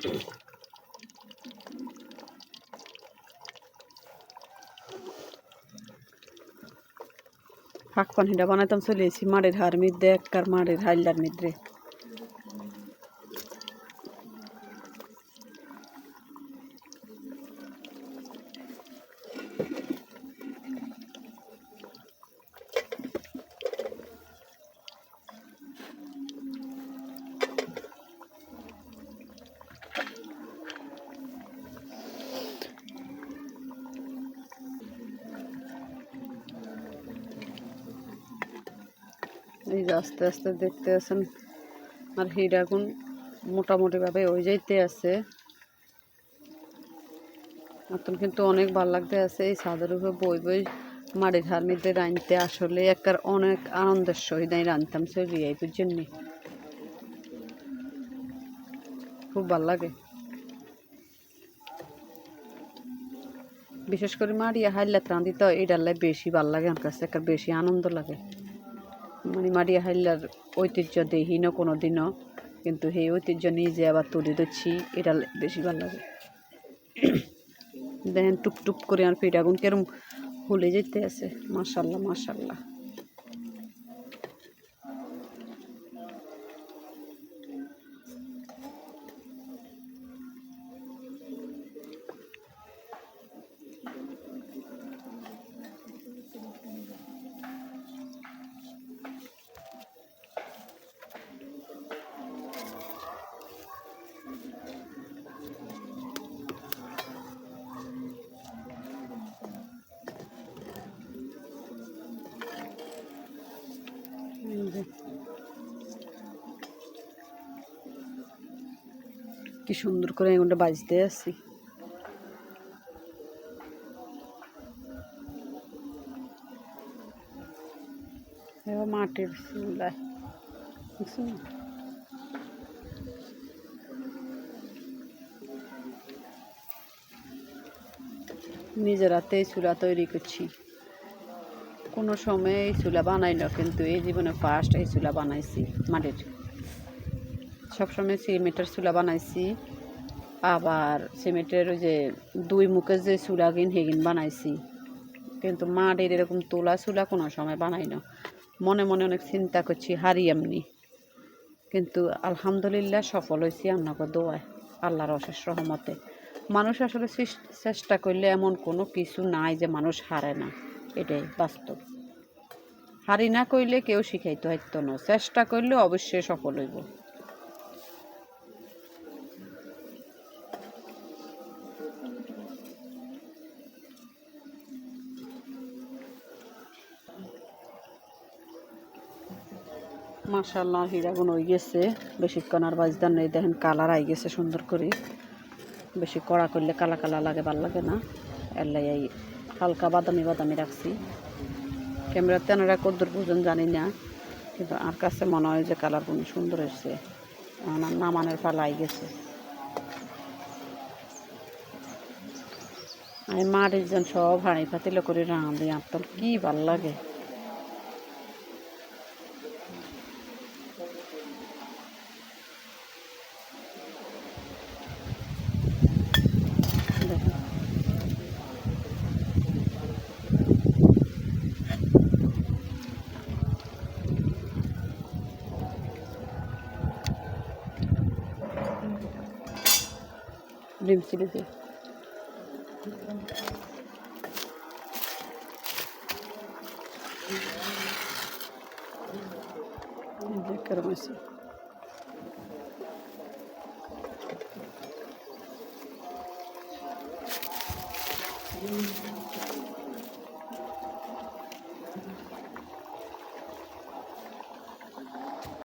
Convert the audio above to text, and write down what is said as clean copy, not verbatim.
শাক পানিটা বানাইতাম চলেছি মাড়ের হার মধ্যে একবার মাড়ের হাইলার মধ্যে এই যে আস্তে আস্তে দেখতে আছেন আর হিট এখন মোটামুটিভাবে ওই যাইতে আছে এখন কিন্তু অনেক ভালো লাগতে আছে এই ছাদের উপরে বই বই মাড়ির হার মধ্যে রাঁধতে আসলে একবার অনেক আনন্দের সহিত আমি রাঁধতাম চলি এই জন্য খুব ভালো লাগে বিশেষ করে মাড়িয়া হাইলাত রাঁধিতে এটার লাই বেশি ভালো লাগে আমার কাছে একবার বেশি আনন্দ লাগে মানে মাড়িয়া হাইলার ঐতিহ্য দেখি না কোনো দিনও কিন্তু সেই ঐতিহ্য নিজে আবার তুলে দিচ্ছি এটা বেশি ভালো লাগে দেখেন টুকটুক করে আর পিঠ আগুন কেরম ফুলে যেতে আছে মাশাল্লাহ মাশাল্লাহ কি সুন্দর করে এগুলো বাজতে আছি এবার মাটির চুলায় নিজের হাতে এই চুলা তৈরি করছি কোনো সময় এই চুলা বানাই না কিন্তু এই জীবনে ফার্স্ট এই চুলা বানাইছি মাটির সবসময় সিমেন্টের চুলা বানাইছি আবার সিমেন্টের ওই যে দুই মুখের যে চুলা গিন হেগিন বানাইছি কিন্তু মাটির এরকম তোলা চুলা কোনো সময় বানাই না মনে মনে অনেক চিন্তা করছি হারি এমনি কিন্তু আলহামদুলিল্লাহ সফল হয়েছি আপনাকে দোয়ায় আল্লাহর অশেষ রহমতে মানুষ আসলে চেষ্টা করলে এমন কোনো কিছু নাই যে মানুষ হারে না এটাই বাস্তব হারি না করলে কেউ শিখাইতে হইতো না চেষ্টা করলে অবশ্যই সফল হইব মাশাআল্লাহ হিরাগুন হয়ে গেছে বেশিক্ষণ আর বাজদার নেই দেখেন কালার আই গেছে সুন্দর করে বেশি কড়া করলে কালা কালা লাগে ভালো লাগে না এলাই এই হালকা বাদামি বাদামি রাখছি ক্যামেরাতে আনারা কদ্দুর পর্যন্ত জানি না কিন্তু আর কাছে মনে হয় যে কালারগুলো সুন্দর হয়েছে আমার নামানের পালা আই গেছে আমি মাটির যেন সব হাঁড়ি পাতিল করে রাঁধি আপনার কি ভাল লাগে ডিম চিলি দিয়ে কেরম আছে